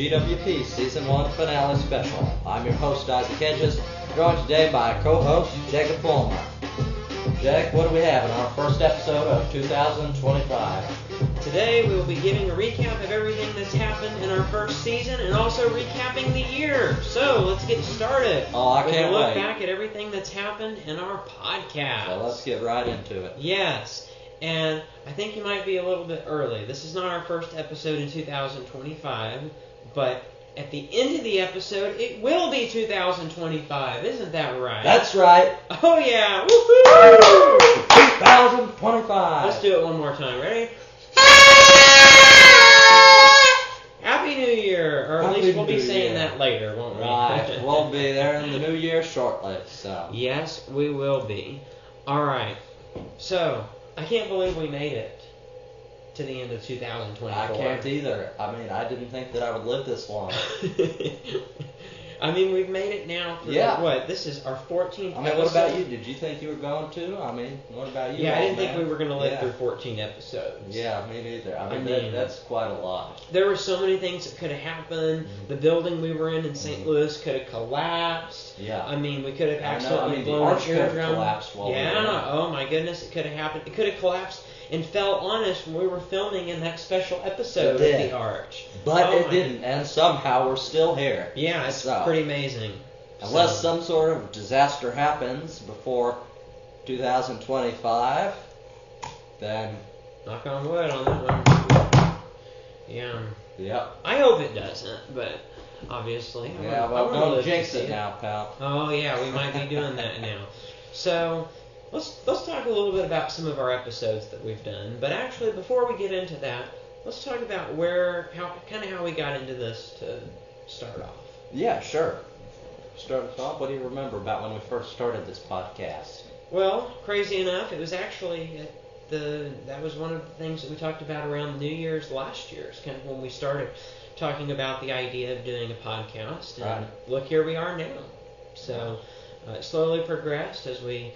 GWP Season 1 Finale Special. I'm your host, Isaac Hedges, joined today by co-host Jacob Fulmer. Jack, what do we have in our first episode of 2025? Today we will be giving a recap of everything that's happened in our first season and also recapping the year. So let's get started. I can't We'll wait. look back at everything that's happened in our podcast. So let's get right into it. Yes, and I think you might be a little bit early. This is not our first episode in 2025, but at the end of the episode, it will be 2025. Isn't that right? That's right. Oh yeah! Woohoo! 2025. Let's do it one more time. Ready? Happy New Year! Or at least we'll be saying that later, won't we? Right. We'll be there in the new year shortly. So. Yes, we will be. All right. So, I can't believe we made it to the end of 2024. I can't either. I mean, I didn't think that I would live this long. I mean, we've made it now for, what? This is our 14th I mean, episode. what about you? Did you think you were going to? I mean, what about you? Yeah, I didn't think we were going to live through 14 episodes. Yeah, me neither. I mean, that's quite a lot. There were so many things that could have happened. Mm-hmm. The building we were in St. Louis could have collapsed. Yeah. I mean, we could have accidentally the blown arch an could have eardrum. collapsed while we were in. Oh my goodness, it could have happened. It could have collapsed and fell on us when we were filming in that special episode of The Arch. But it didn't, and somehow we're still here. Yeah, it's pretty amazing. Unless some sort of disaster happens before 2025, then... Knock on wood on that one. Yeah. Yep. I hope it doesn't, but obviously. Yeah, well, don't jinx it now, pal. Oh, yeah, we might be doing that now. So... Let's talk a little bit about some of our episodes that we've done. But actually, before we get into that, let's talk about how we got into this to start off. Yeah, sure. Start us off. What do you remember about when we first started this podcast? Well, crazy enough, it was actually that was one of the things that we talked about around New Year's last year. It's kind of when we started talking about the idea of doing a podcast. And look, here we are now. So it slowly progressed as we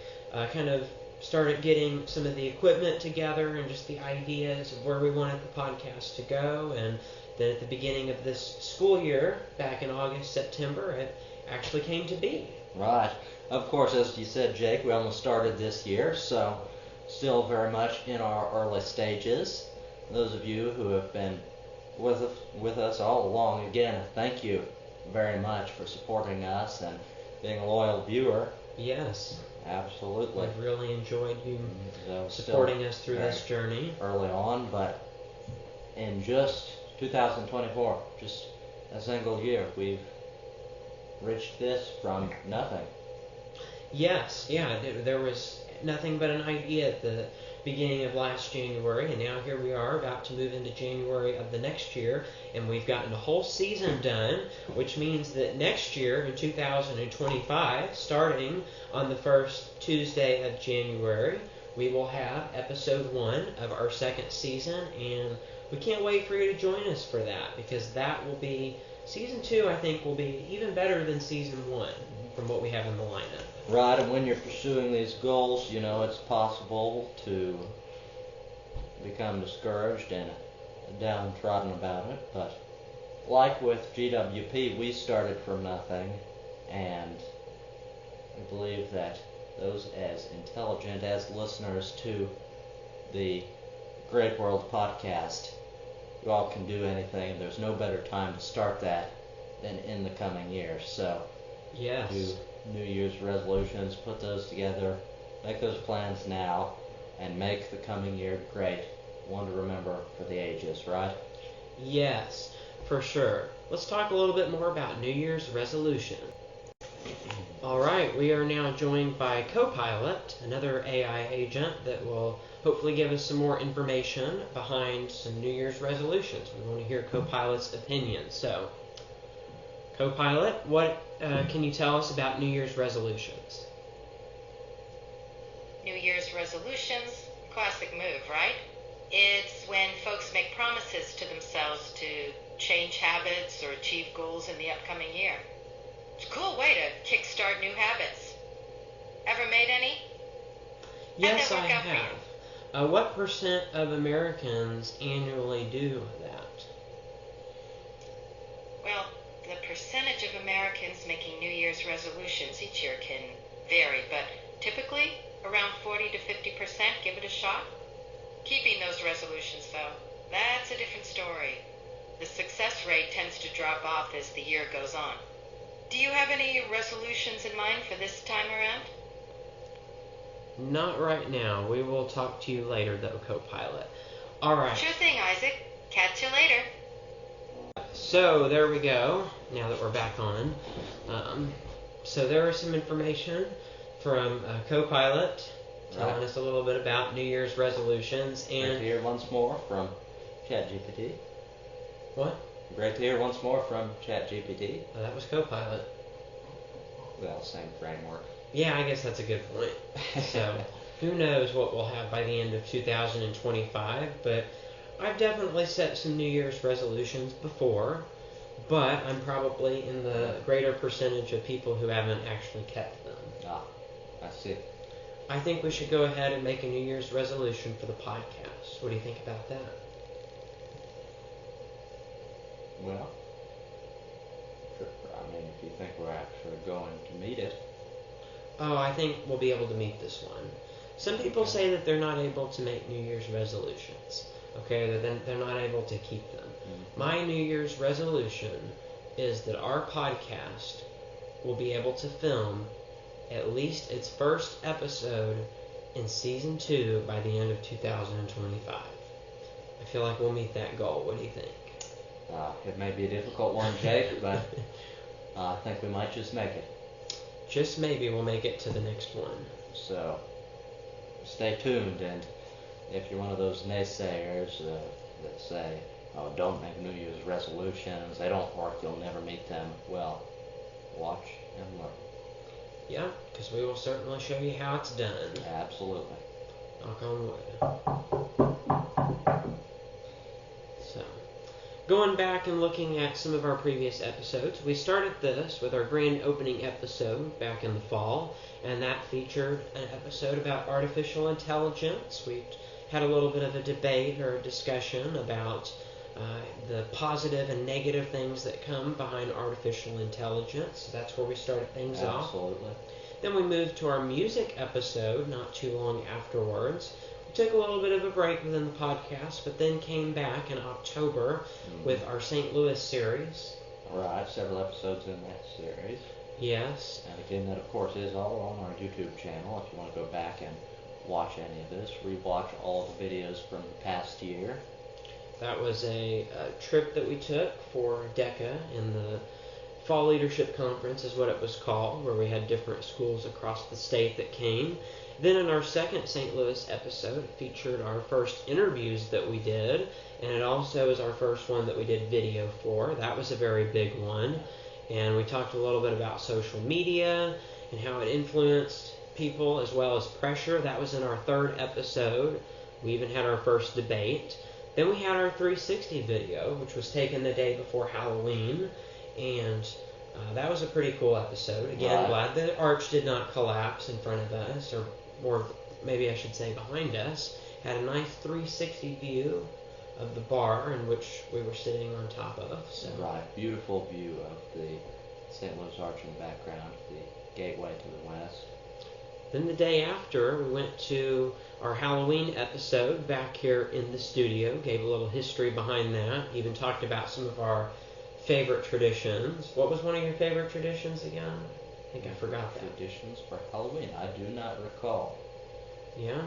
kind of started getting some of the equipment together and just the ideas of where we wanted the podcast to go. And then at the beginning of this school year, back in August, September, it actually came to be. Right. Of course, as you said, Jake, we almost started this year, so still very much in our early stages. Those of you who have been with us all along, again, thank you very much for supporting us and being a loyal viewer. Yes. Absolutely. I've really enjoyed you supporting us through this journey. Early on, but in just 2024, just a single year, we've reached this from nothing. Yes, yeah, there was nothing but an idea at the beginning of last January, and now here we are about to move into January of the next year, and we've gotten a whole season done, which means that next year in 2025, starting on the first Tuesday of January, we will have episode 1 of our second season, and we can't wait for you to join us for that, because that will be, season 2 I think will be even better than season 1 from what we have in the lineup. Right, and when you're pursuing these goals, you know, it's possible to become discouraged and downtrodden about it, but like with GWP, we started from nothing, and we believe that those as intelligent as listeners to the Great World Podcast, you all can do anything, and there's no better time to start that than in the coming year. So, yes. Do New Year's resolutions, put those together, make those plans now, and make the coming year great. One to remember for the ages, right? Yes, for sure. Let's talk a little bit more about New Year's resolution. Alright, we are now joined by Copilot, another AI agent that will hopefully give us some more information behind some New Year's resolutions. We want to hear Copilot's opinion. So, Copilot, what can you tell us about New Year's resolutions? New Year's resolutions, classic move, right? It's when folks make promises to themselves to change habits or achieve goals in the upcoming year. It's a cool way to kickstart new habits. Ever made any? Yes, I have. What percent of Americans annually do that? Well, the percentage of Americans making New Year's resolutions each year can vary, but typically around 40 to 50% give it a shot. Keeping those resolutions, though, that's a different story. The success rate tends to drop off as the year goes on. Do you have any resolutions in mind for this time around? Not right now. We will talk to you later, though, co-pilot. All right. Sure thing, Isaac. Catch you later. So there we go. Now that we're back on, so there was some information from co-pilot telling us a little bit about New Year's resolutions, and Great to hear once more from ChatGPT. What? Great to hear once more from ChatGPT. That was co-pilot. Well, same framework. Yeah, I guess that's a good point. So who knows what we'll have by the end of 2025, but I've definitely set some New Year's resolutions before, but I'm probably in the greater percentage of people who haven't actually kept them. Ah, I see. I think we should go ahead and make a New Year's resolution for the podcast. What do you think about that? Well, sure. I mean, if you think we're actually going to meet it. Oh, I think we'll be able to meet this one. Some people say that they're not able to make New Year's resolutions. Okay, that they're not able to keep them. Mm-hmm. My New Year's resolution is that our podcast will be able to film at least its first episode in season 2 by the end of 2025. I feel like we'll meet that goal. What do you think? It may be a difficult one, Jake, but I think we might just make it. Just maybe we'll make it to the next one. So, stay tuned, and if you're one of those naysayers that say, oh, don't make New Year's resolutions, they don't work, you'll never meet them, well, watch and learn. Yeah, because we will certainly show you how it's done. Absolutely. Knock on wood. So, going back and looking at some of our previous episodes, we started this with our grand opening episode back in the fall, and that featured an episode about artificial intelligence. We had a little bit of a debate or a discussion about the positive and negative things that come behind artificial intelligence. So that's where we started things off. Absolutely. Then we moved to our music episode not too long afterwards. We took a little bit of a break within the podcast, but then came back in October with our St. Louis series. Right, several episodes in that series. Yes. And again, that of course is all on our YouTube channel. If you want to go back and watch any of this, rewatch all of the videos from the past year. That was a trip that we took for DECA in the Fall Leadership Conference is what it was called, where we had different schools across the state that came. Then in our second St. Louis episode, it featured our first interviews that we did, and it also is our first one that we did video for. That was a very big one. And we talked a little bit about social media and how it influenced people as well as pressure. That was in our third episode. We even had our first debate. Then we had our 360 video, which was taken the day before Halloween, and that was a pretty cool episode. Again, Right. glad the arch did not collapse in front of us, or more, maybe I should say behind us. Had a nice 360 view of the bar in which we were sitting on top of. So. Right, beautiful view of the St. Louis Arch in the background, the gateway to the west. Then the day after, we went to our Halloween episode back here in the studio, gave a little history behind that, even talked about some of our favorite traditions. What was one of your favorite traditions again? I think I forgot that. Traditions for Halloween, I do not recall. Yeah?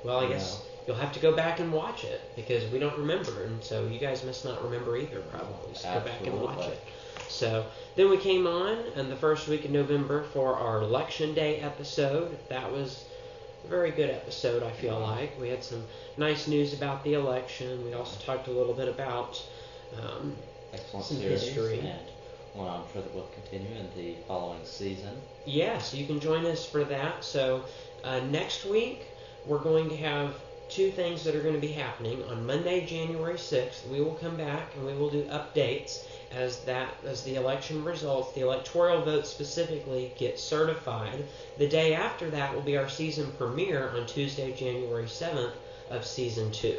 Well, I guess you'll have to go back and watch it, because we don't remember, and so you guys must not remember either, probably. So go back and watch it. So then we came on in the first week of November for our Election Day episode. That was a very good episode, I feel like. We had some nice news about the election. We also talked a little bit about Excellent some series, history. And one I'm sure that will continue in the following season. Yeah, so you can join us for that. So next week, we're going to have two things that are going to be happening. On Monday, January 6th, we will come back and we will do updates as the election results, the electoral votes specifically, get certified. The day after that will be our season premiere on Tuesday, January 7th of season 2.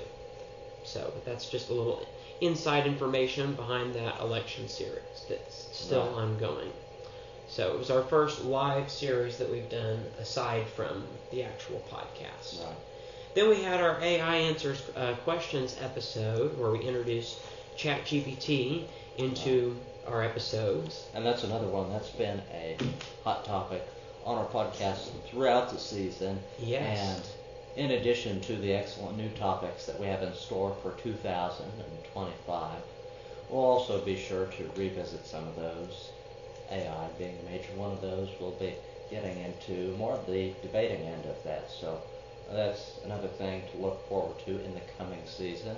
So, but that's just a little inside information behind that election series that's still ongoing. So it was our first live series that we've done aside from the actual podcast. Right. Then we had our AI Answers Questions episode where we introduced ChatGPT into our episodes. And that's another one that's been a hot topic on our podcast throughout the season. Yes. And in addition to the excellent new topics that we have in store for 2025, we'll also be sure to revisit some of those. AI being a major one of those, we'll be getting into more of the debating end of that. So that's another thing to look forward to in the coming season.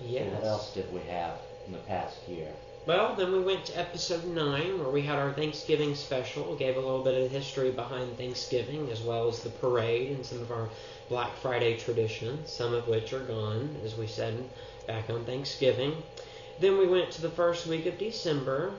Yes. So what else did we have in the past year? Well, then we went to episode 9 where we had our Thanksgiving special, gave a little bit of history behind Thanksgiving as well as the parade and some of our Black Friday traditions, some of which are gone, as we said, back on Thanksgiving. Then we went to the first week of December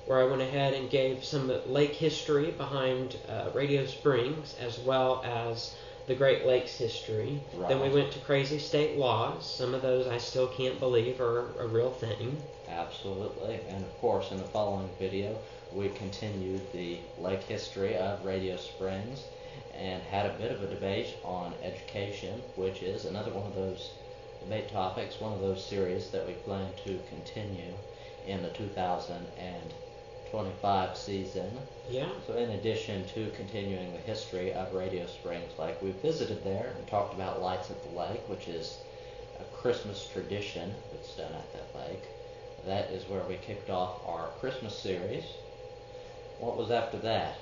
where I went ahead and gave some lake history behind Radio Springs as well as the Great Lakes history. Right. Then we went to crazy state laws. Some of those I still can't believe are a real thing. Absolutely. And of course, in the following video, we continued the lake history of Radio Springs and had a bit of a debate on education, which is another one of those debate topics, one of those series that we plan to continue in the 2025 season. Yeah. So in addition to continuing the history of Radio Springs, like we visited there and talked about Lights at the Lake, which is a Christmas tradition that's done at that lake. That is where we kicked off our Christmas series. What was after that?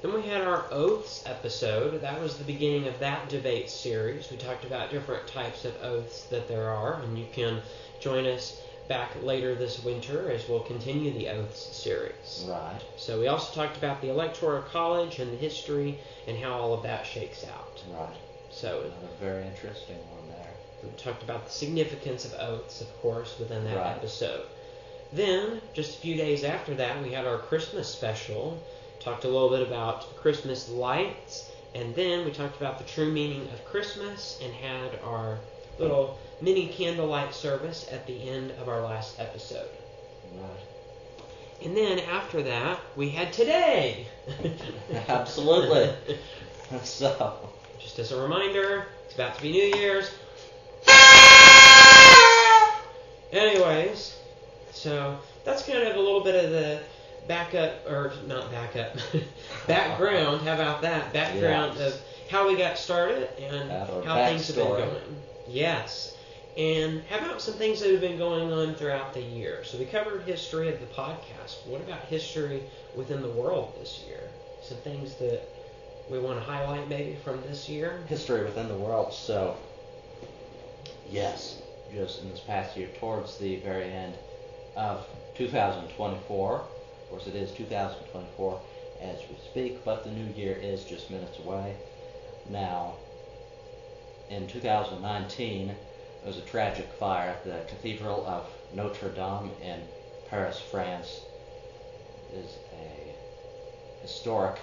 Then we had our Oaths episode. That was the beginning of that debate series. We talked about different types of oaths that there are, and you can join us back later this winter as we'll continue the Oaths series. Right. So we also talked about the Electoral College and the history and how all of that shakes out. Right. So Another very interesting one there. we talked about the significance of oaths, of course, within that Right. episode. Then, just a few days after that, we had our Christmas special. Talked a little bit about Christmas lights, and then we talked about the true meaning of Christmas and had our little mini candlelight service at the end of our last episode. Right. And then after that, we had today. Absolutely. So, Just as a reminder, it's about to be New Year's. Anyways, so that's kind of a little bit of the background, how about that? Background Yes. of how we got started and Our how things have been backstory. going. Yes. And how about some things that have been going on throughout the year? So we covered history of the podcast. What about history within the world this year? Some things that we want to highlight maybe from this year? history within the world. So, yes, just in this past year, towards the very end of 2024, of course it is 2024 as we speak, but the new year is just minutes away. Now, in 2019, there was a tragic fire at the Cathedral of Notre Dame in Paris, France. It is a historic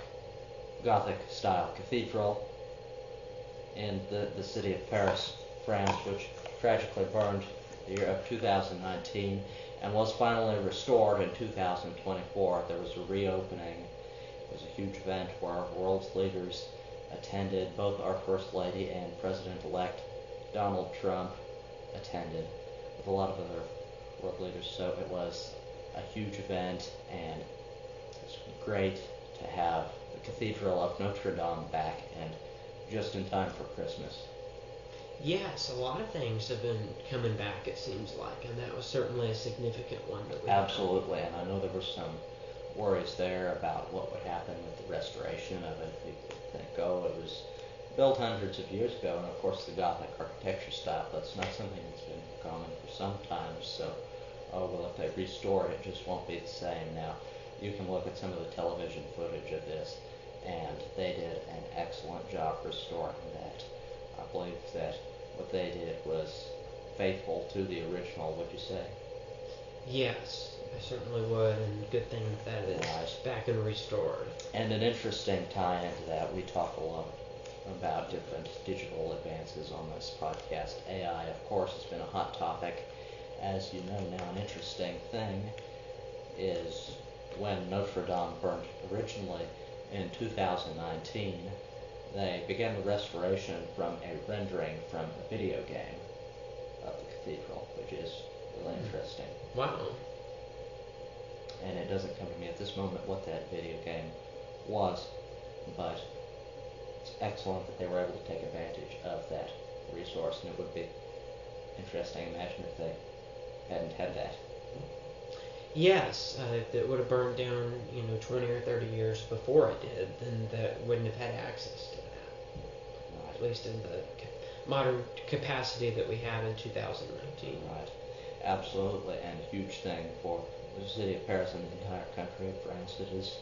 Gothic-style cathedral in the city of Paris, France, which tragically burned the year of 2019 and was finally restored in 2024. There was a reopening. It was a huge event where world's leaders attended. Both our First Lady and President-elect Donald Trump attended, with a lot of other world leaders. So it was a huge event, and it's great to have the Cathedral of Notre Dame back, and just in time for Christmas. Yes, a lot of things have been coming back, it seems like, and that was certainly a significant one that we had. Absolutely, and I know there were some worries there about what would happen with the restoration of it. People think, oh, it was built hundreds of years ago, and of course the Gothic architecture style, that's not something that's been common for some time, so, oh, well, if they restore it, it just won't be the same. Now, you can look at some of the television footage of this, and they did an excellent job restoring that. I believe that what they did was faithful to the original, would you say? Yes, I certainly would, and good thing that it's Right. back and restored. And an interesting tie into that, we talk a lot about different digital advances on this podcast. AI, of course, has been a hot topic, as you know now, an interesting thing is when Notre Dame burned originally in 2019, they began the restoration from a rendering from a video game of the cathedral, which is really interesting. Wow. And it doesn't come to me at this moment what that video game was, but it's excellent that they were able to take advantage of that resource, and it would be interesting. Imagine if they hadn't had that. Yes, if it would have burned down, 20 or 30 years before it did, then that wouldn't have had access to that. At least in the modern capacity that we have in 2019. Right. Absolutely, and a huge thing for the city of Paris and the entire country of France. It is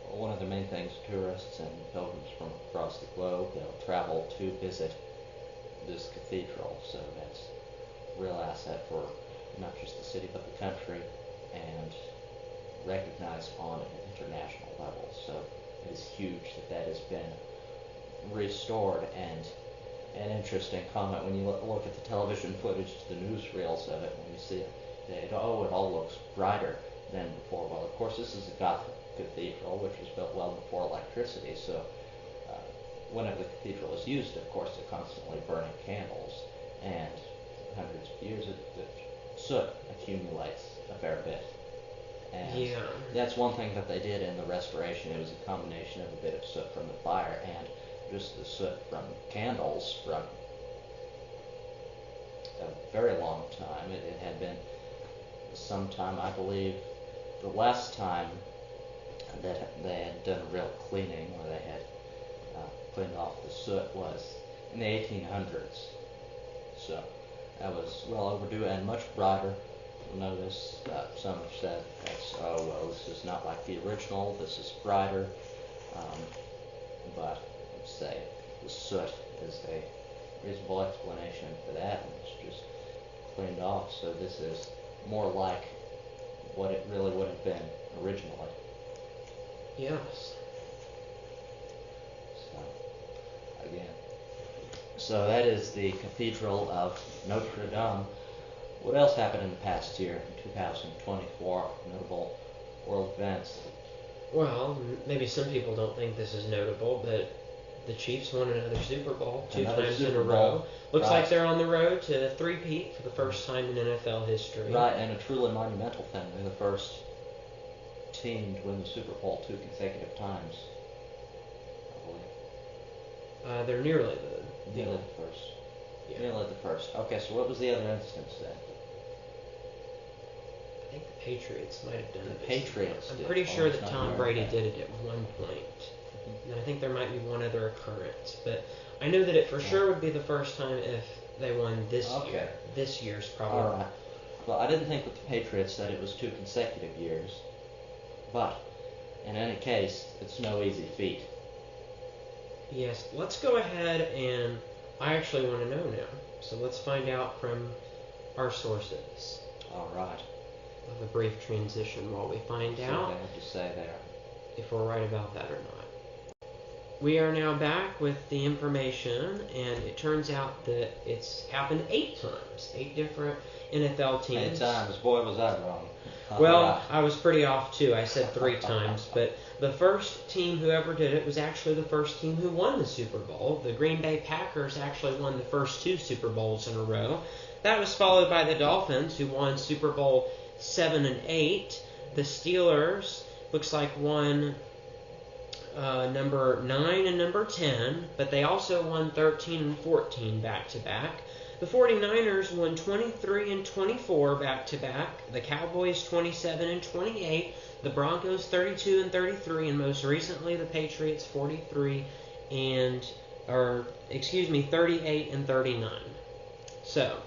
one of the main things tourists and pilgrims from across the globe, they'll travel to visit this cathedral, so that's a real asset for not just the city but the country, and recognized on an international level. So it is huge that that has been restored. And an interesting comment when you look at the television footage, the newsreels of it, when you see it, it all looks brighter than before. Well, of course, this is a Gothic cathedral, which was built well before electricity, so whenever the cathedral is used, of course, they're constantly burning candles, and hundreds of years, the soot accumulates a fair bit. And that's one thing that they did in the restoration. It was a combination of a bit of soot from the fire and just the soot from candles from a very long time. It had been sometime, I believe, the last time that they had done a real cleaning, where they had cleaned off the soot, was in the 1800s. So that was well overdue and much brighter. You'll notice some have said this is not like the original, this is brighter. But let's say the soot is a reasonable explanation for that, and it's just cleaned off. So this is more like what it really would have been originally. Yes. So that is the Cathedral of Notre Dame. What else happened in the past year, in 2024, notable world events? Well, maybe some people don't think this is notable, but the Chiefs won another Super Bowl two times in a row. Looks like they're on the road to three-peat for the first time in NFL history. Right, and a truly monumental thing. They're the first team to win the Super Bowl 2 consecutive times, I believe. They're nearly the first. Yeah. Nearly the first. Okay, so what was the other instance then? I think the Patriots might have done it. The Patriots I'm did. pretty sure that Not Tom Brady did it at one point. And I think there might be one other occurrence. But I know that it for sure would be the first time if they won this year. This year's probably. All right. Well, I didn't think with the Patriots that it was 2 consecutive years. But in any case, it's no easy feat. Yes, let's go ahead, and I actually want to know now. So let's find out from our sources. All right. We'll have a brief transition while we find out what they have to say there. If we're right about that or not. We are now back with the information, and it turns out that it's happened 8 times. 8 different NFL teams. 8 times. Boy, was I wrong. Well, I was pretty off too. I said 3 times, but the first team who ever did it was actually the first team who won the Super Bowl. The Green Bay Packers actually won the first 2 Super Bowls in a row. That was followed by the Dolphins, who won Super Bowl 7 and 8. The Steelers looks like won number 9 and number 10, but they also won 13 and 14 back-to-back. The 49ers won 23 and 24 back-to-back. The Cowboys 27 and 28. The Broncos 32 and 33, and most recently the Patriots 38 and 39. So,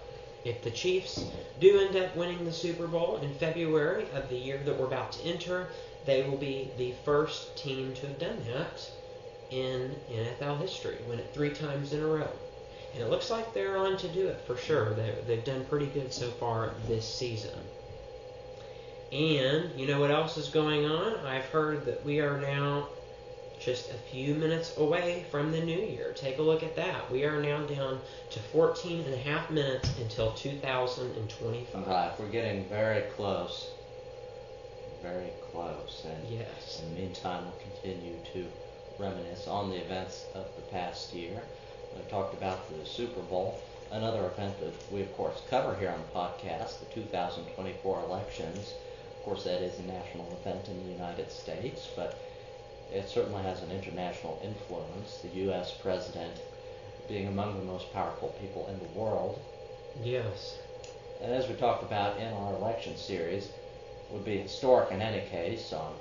if the Chiefs do end up winning the Super Bowl in February of the year that we're about to enter, they will be the first team to have done that in NFL history, win it 3 times in a row. And it looks like they're on to do it for sure. They've done pretty good so far this season. And you know what else is going on? I've heard that we are now just a few minutes away from the new year. Take a look at that. We are now down to 14 and a half minutes until 2025. Right, we're getting very close. Very close. And yes. in the meantime, we'll continue to reminisce on the events of the past year. We talked about the Super Bowl, another event that we, of course, cover here on the podcast, the 2024 elections. Of course, that is a national event in the United States, but it certainly has an international influence. The U.S. president being among the most powerful people in the world. Yes. And as we talked about in our election series, would be historic in any case. On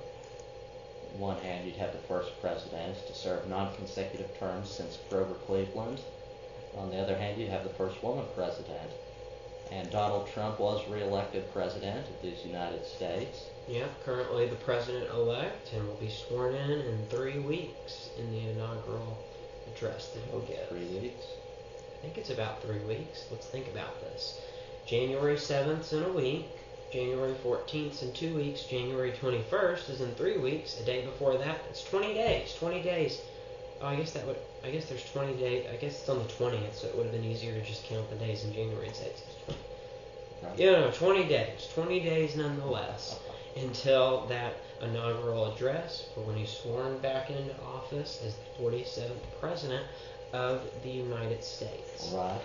one hand, you'd have the first president to serve non-consecutive terms since Grover Cleveland. On the other hand, you'd have the first woman president. And Donald Trump was re-elected president of these United States. Yeah, currently the president-elect, and will be sworn in 3 weeks in the inaugural address that he'll give. 3 weeks? I think it's about 3 weeks. Let's think about this. January 7th's in a week. January 14th's in 2 weeks. January 21st is in 3 weeks. A day before that, it's 20 days. 20 days. Oh, I guess there's 20 days. I guess it's on the 20th, so it would have been easier to just count the days in January and say it's 20. Right. Yeah, no, 20 days. 20 days nonetheless until that inaugural address for when he's sworn back into office as the 47th president of the United States. Right.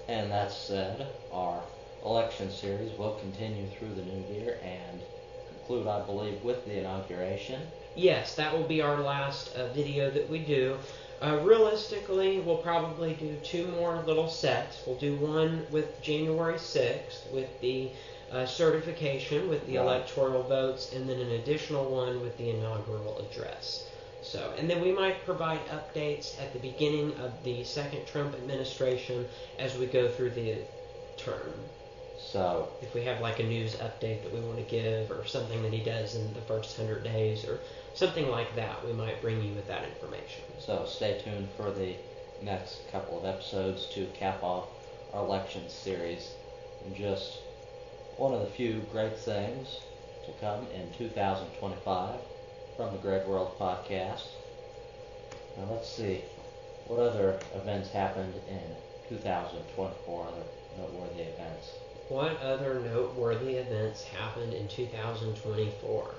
And that said, our election series will continue through the new year and conclude, I believe, with the inauguration. Yes, that will be our last video that we do. Realistically, we'll probably do 2 more little sets. We'll do one with January 6th with the certification with the electoral votes, and then an additional one with the inaugural address. So, and then we might provide updates at the beginning of the second Trump administration as we go through the term. So, if we have like a news update that we want to give, or something that he does in the first 100 days, or something like that, we might bring you with that information. So stay tuned for the next couple of episodes to cap off our election series. And just one of the few great things to come in 2025 from the Great World Podcast. Now let's see, what other events happened in 2024, other noteworthy events? What other noteworthy events happened in 2024?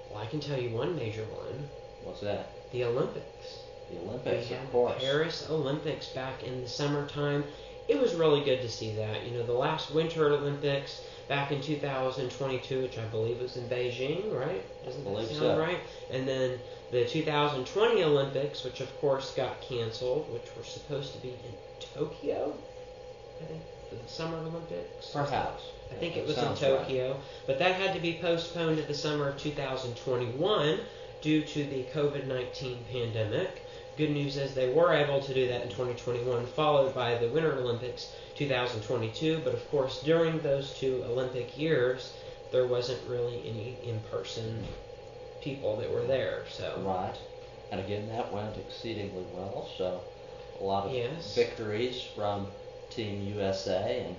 Well, I can tell you one major one. What's that? The Olympics. The Olympics, we had of course. The Paris Olympics back in the summertime. It was really good to see that. You know, the last Winter Olympics back in 2022, which I believe was in Beijing, right? Doesn't that sound so. right? And then the 2020 Olympics, which of course got canceled, which were supposed to be in Tokyo, I think, for the Summer Olympics. Perhaps. I think it was in Tokyo, right. But that had to be postponed to the summer of 2021 due to the COVID-19 pandemic. Good news is they were able to do that in 2021, followed by the Winter Olympics 2022. But of course, during those 2 Olympic years, there wasn't really any in-person people that were there. So right, and again, that went exceedingly well. So a lot of yes. victories from Team USA and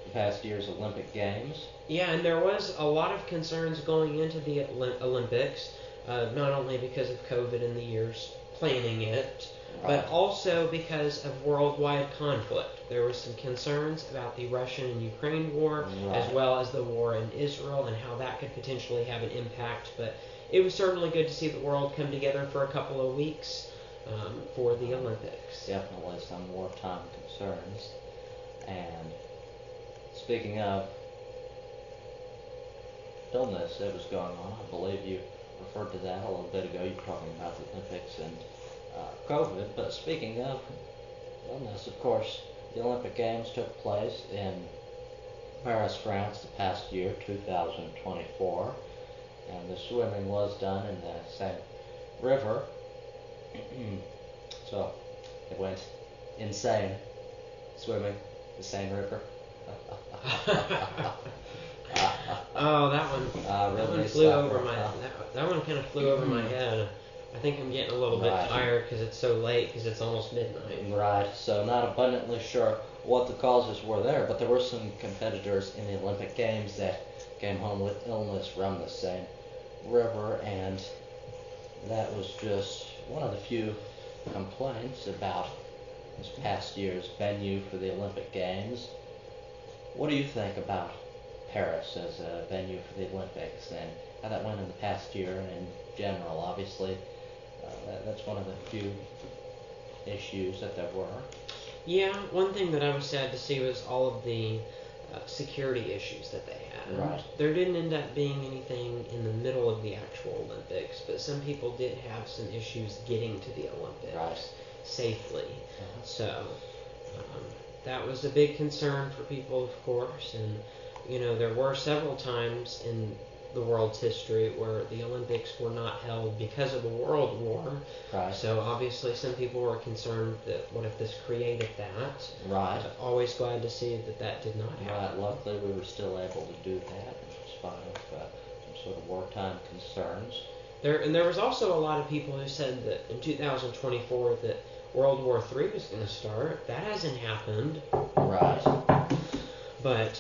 the past year's Olympic Games. Yeah, and there was a lot of concerns going into the Olympics, not only because of COVID and the years planning it, but also because of worldwide conflict. There were some concerns about the Russian and Ukraine war, as well as the war in Israel, and how that could potentially have an impact. But it was certainly good to see the world come together for a couple of weeks for the Olympics. Definitely some wartime concerns. And speaking of illness that was going on, I believe you referred to that a little bit ago. You were talking about the Olympics and COVID. But speaking of illness, of course, the Olympic Games took place in Paris, France, the past year, 2024. And the swimming was done in the same river. So it went insane swimming the Seine River. Oh, that one. That one flew over my. That one kind of flew over my head. I think I'm getting a little bit tired because it's so late, because it's almost midnight. Right. So not abundantly sure what the causes were there, but there were some competitors in the Olympic Games that came home with illness from the Seine River, and that was just one of the few complaints about this past year's venue for the Olympic Games. What do you think about Paris as a venue for the Olympics and how that went in the past year and in general? Obviously, that's one of the few issues that there were. Yeah, one thing that I was sad to see was all of the security issues that they had. Right. There didn't end up being anything in the middle of the actual Olympics, but some people did have some issues getting to the Olympics Right. safely. Uh-huh. So that was a big concern for people, of course, and there were several times in the world's history where the Olympics were not held because of the World War. Right. So obviously some people were concerned that what if this created that? Right. Always glad to see that did not happen. Right. Luckily, we were still able to do that in spite of some sort of wartime concerns. There was also a lot of people who said that in 2024 that World War III was going to start. That hasn't happened. Right. But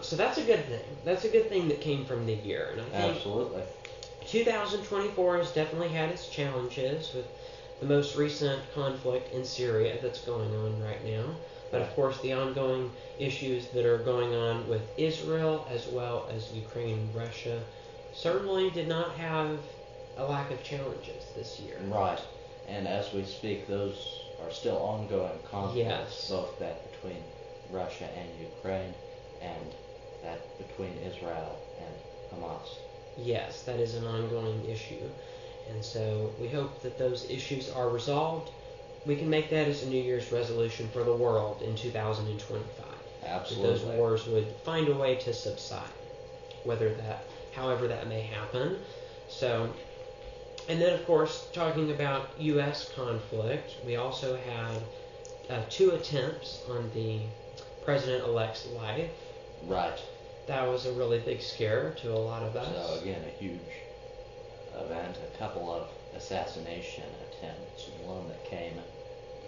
so that's a good thing. That's a good thing that came from the year, and I think Absolutely. 2024 has definitely had its challenges with the most recent conflict in Syria that's going on right now. But of course, the ongoing issues that are going on with Israel as well as Ukraine and Russia certainly did not have a lack of challenges this year. Right. And as we speak, those are still ongoing conflicts, Yes. both that between Russia and Ukraine and that between Israel and Hamas. Yes, that is an ongoing issue. And so we hope that those issues are resolved. We can make that as a New Year's resolution for the world in 2025. Absolutely. That those wars would find a way to subside, however that may happen. So, and then of course, talking about U.S. conflict, we also had 2 attempts on the President-elect's life. Right. That was a really big scare to a lot of us. So again, a huge event, a couple of assassination attempts, one that came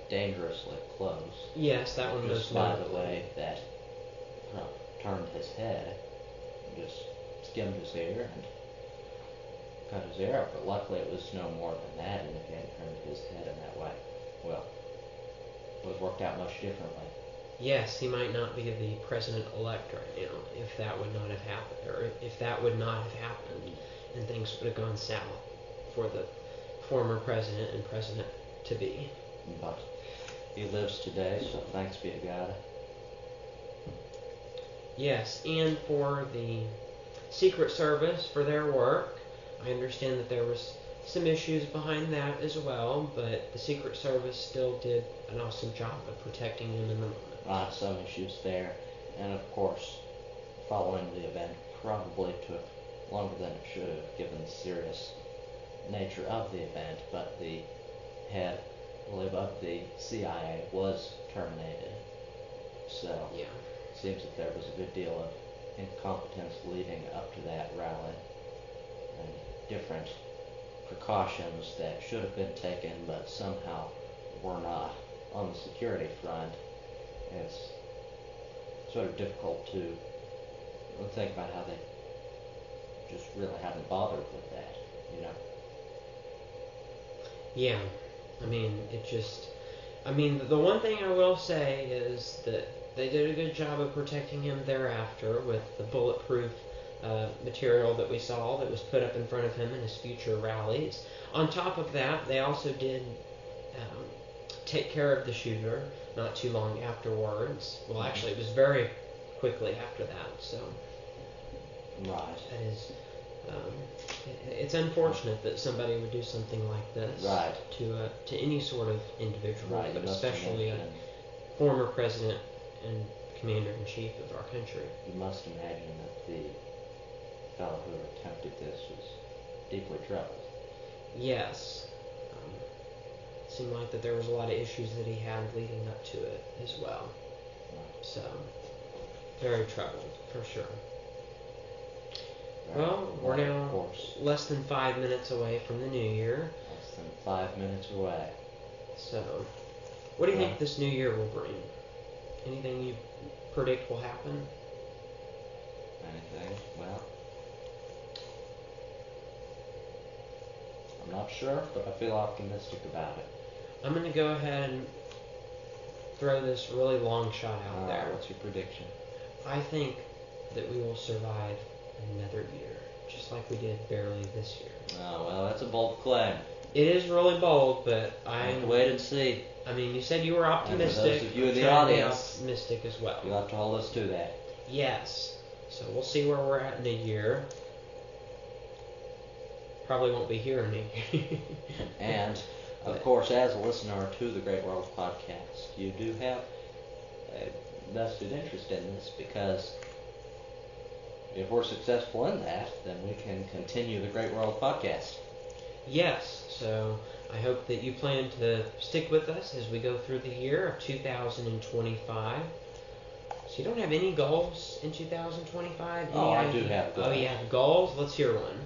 dangerously close. Yes, that one was just by the way that Trump turned his head, just skimmed his ear and cut his ear up. But luckily, it was no more than that. And if he had turned his head in that way, well, it would have worked out much differently. Yes, he might not be the president-elect right now if that would not have happened, or if that would not have happened, and things would have gone south for the former president and president-to-be. But he lives today, so thanks be to God. Yes, and for the Secret Service for their work. I understand that there was some issues behind that as well, but the Secret Service still did an awesome job of protecting him in the moment. Some issues there, and of course, following the event probably took longer than it should have, given the serious nature of the event, but the head, I believe, of the CIA was terminated. So, Yeah. it seems that there was a good deal of incompetence leading up to that rally, and different precautions that should have been taken, but somehow were not. On the security front, it's sort of difficult to think about how they just really hadn't bothered with that, you know? Yeah. The one thing I will say is that they did a good job of protecting him thereafter with the bulletproof material that we saw that was put up in front of him in his future rallies. On top of that, they also did take care of the shooter not too long afterwards. Well, actually, it was very quickly after that, so Right. that is... it's unfortunate that somebody would do something like this Right. to any sort of individual, Right, but you must especially a imagine, former president and commander-in-chief of our country. you must imagine that the fellow who attempted this was deeply troubled. Yes. It seemed like that there was a lot of issues that he had leading up to it as well. Right. So, very troubled, for sure. Right. Well, we're Of now course, less than 5 minutes away from the new year. less than 5 minutes away. So, what do you Well, think this new year will bring? Anything you predict will happen? Anything? Well, I'm not sure, but I feel optimistic about it. I'm going to go ahead and throw this really long shot out there. What's your prediction? I think that we will survive another year, just like we did barely this year. Oh, well, that's a bold claim. It is really bold, but I have to wait and see. I mean, you said you were optimistic. And for those of you in the I'm trying to be audience, optimistic as well. You'll have to hold us to that. Yes. So we'll see where we're at in a year. Probably won't be here in a year. And, of course, as a listener to the Great World Podcast, you do have a vested interest in this, because if we're successful in that, then we can continue the Great World Podcast. Yes, so I hope that you plan to stick with us as we go through the year of 2025. So you don't have any goals in 2025? Oh, I do have goals. Oh, you have goals? Let's hear one.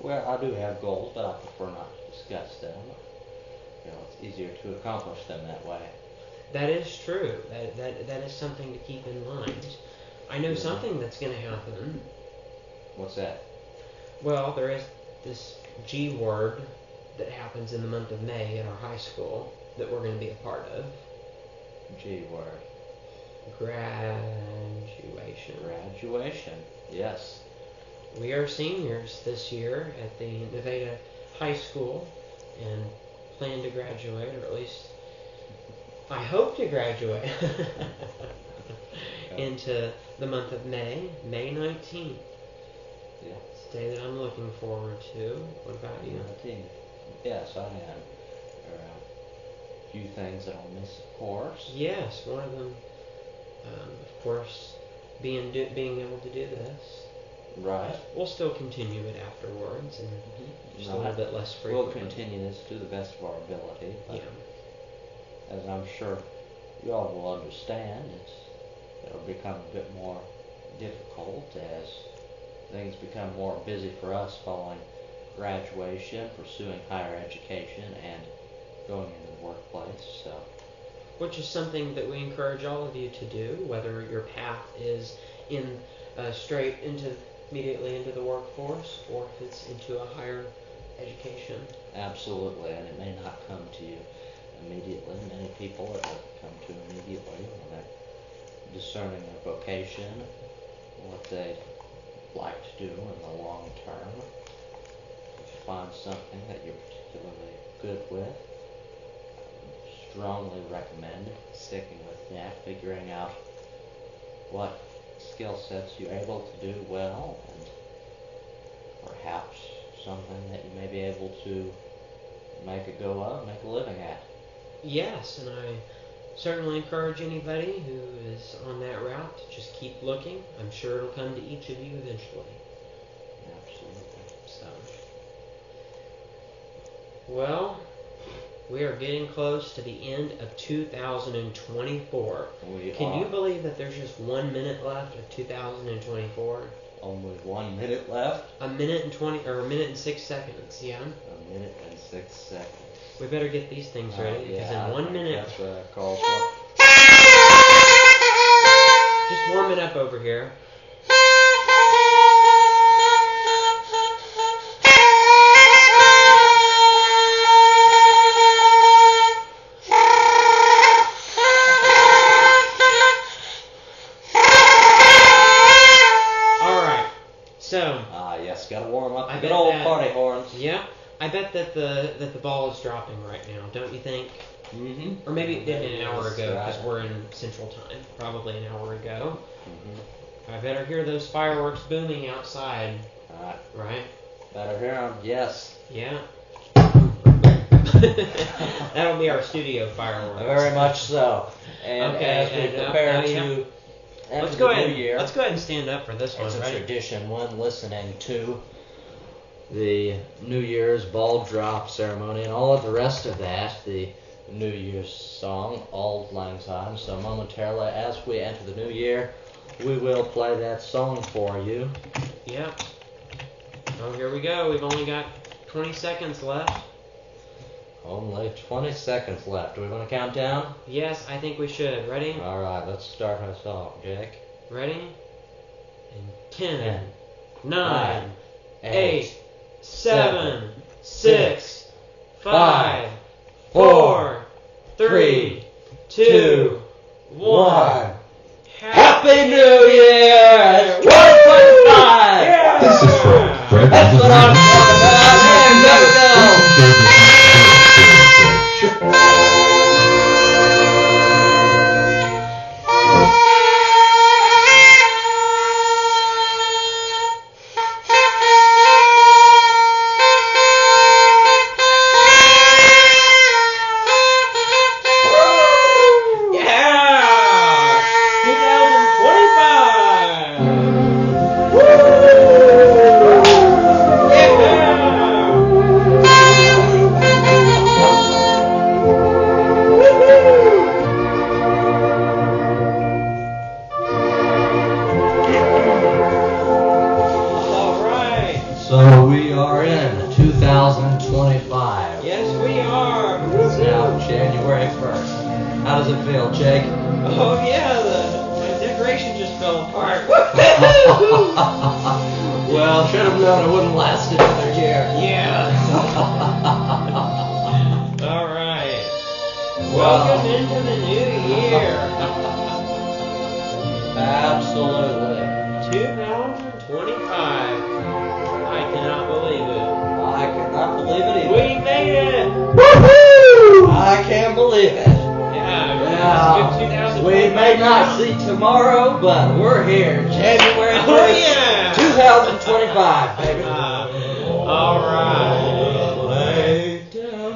Well, I do have goals, but I prefer not to discuss them. It's easier to accomplish them that way. That is true. That is something to keep in mind. I know something that's going to happen. What's that? Well, there is this G word that happens in the month of May at our high school that we're going to be a part of. G word. Graduation. Graduation, yes. We are seniors this year at the Nevada High School and plan to graduate, or at least I hope to graduate into the month of May 19th. Yeah. It's a day that I'm looking forward to. What about you? 19th. Yes, I am. There are a few things that I'll miss, of course. Yes, one of them, of course, being able to do this. Right. We'll still continue it afterwards, and just a little bit less frequently. We'll continue this to the best of our ability. But yeah. As I'm sure you all will understand, it'll become a bit more difficult as things become more busy for us following graduation, pursuing higher education, and going into the workplace. So, which is something that we encourage all of you to do, whether your path is in straight into immediately into the workforce, or if it's into a higher education. Absolutely, and it may not come to you immediately. Many people it will come to immediately when they're discerning their vocation, what they'd like to do in the long term. If you find something that you're particularly good with, I strongly recommend sticking with that, figuring out what skill sets you're able to do well, and perhaps something that you may be able to make a go of, make a living at. Yes, and I certainly encourage anybody who is on that route to just keep looking. I'm sure it'll come to each of you eventually. Absolutely. So, well, we are getting close to the end of 2024. Can you believe that there's just 1 minute left of 2024? Only 1 minute left? A minute and 6 seconds, yeah. A minute and 6 seconds. We better get these things ready, because in 1 minute... That's what I call for. Just warm it up over here. Gotta warm up the good old party horns. Yeah, I bet that the ball is dropping right now, don't you think? Mm-hmm. Or maybe it did an hour ago, because we're in Central Time. Probably an hour ago. Mm-hmm. I better hear those fireworks booming outside. Right? Better hear them, yes. Yeah. That'll be our studio fireworks. Very much so. And as we prepare to... Let's go ahead and stand up for this one, right? It's a right? tradition when listening to the New Year's ball drop ceremony and all of the rest of that, the New Year's song, Auld Lang Syne. So momentarily, as we enter the new year, we will play that song for you. Yep. Oh, here we go. We've only got 20 seconds left. Only 20 seconds left. Do we want to count down? Yes, I think we should. Ready? All right, let's start us off, Jake. Ready? And 10, 9, 8, 7, 6, 5, 4, 3, 2, 1. Happy New Year! It's 2025! Yeah! This is from Fred That's what I'm talking about! And there we go! So we are in 2025. Yes, we are. It's now January 1st. How does it feel, Jake? Oh yeah, the decoration just fell apart. Well, should have known it wouldn't last another year. Yeah. All right. Welcome into the new year. Absolutely. 2025. I cannot believe it. I cannot believe it either. We made it. Woohoo! I can't believe it. Yeah. It's good 2025 We may not now. see tomorrow, but we're here. January 1st, Oh, yeah. 2025, baby. All right.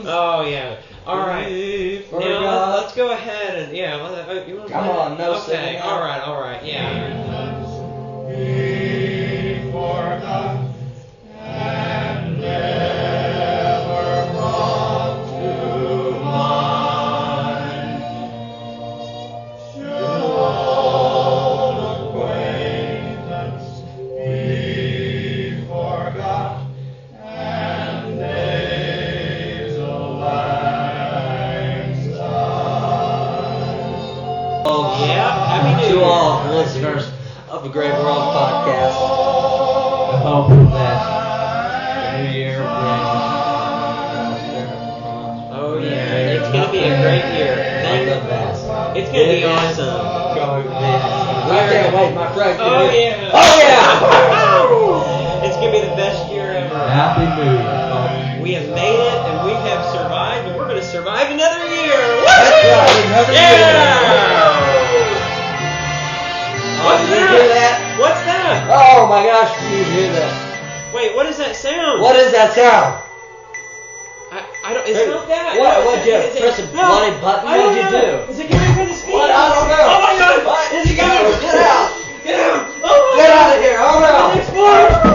Oh yeah. All right. Now let's go ahead and you want to Come on, no okay. singing. All right. Yeah. To all listeners of the Great World Podcast, I hope that the new year brings Oh yeah. It's gonna be a great year. the best. It's gonna be awesome. Going to be awesome. I can't wait, my friend. Oh yeah. Oh yeah! It's gonna be the best year ever. Happy New Year, folks. We have made it and we have survived and we're gonna survive another year. That's right, another Yeah! Oh, did you hear that? What's that? Oh my gosh, did you hear that? Wait, what is that sound? What is that sound? I don't. It's not that. What'd you press a bloody button? I don't What'd you know. do? Is it coming from the speaker? What? I don't know. Oh my God! What? Is it coming? Get out! Get out! Oh my Get God! out of here! Oh no! It's exploding!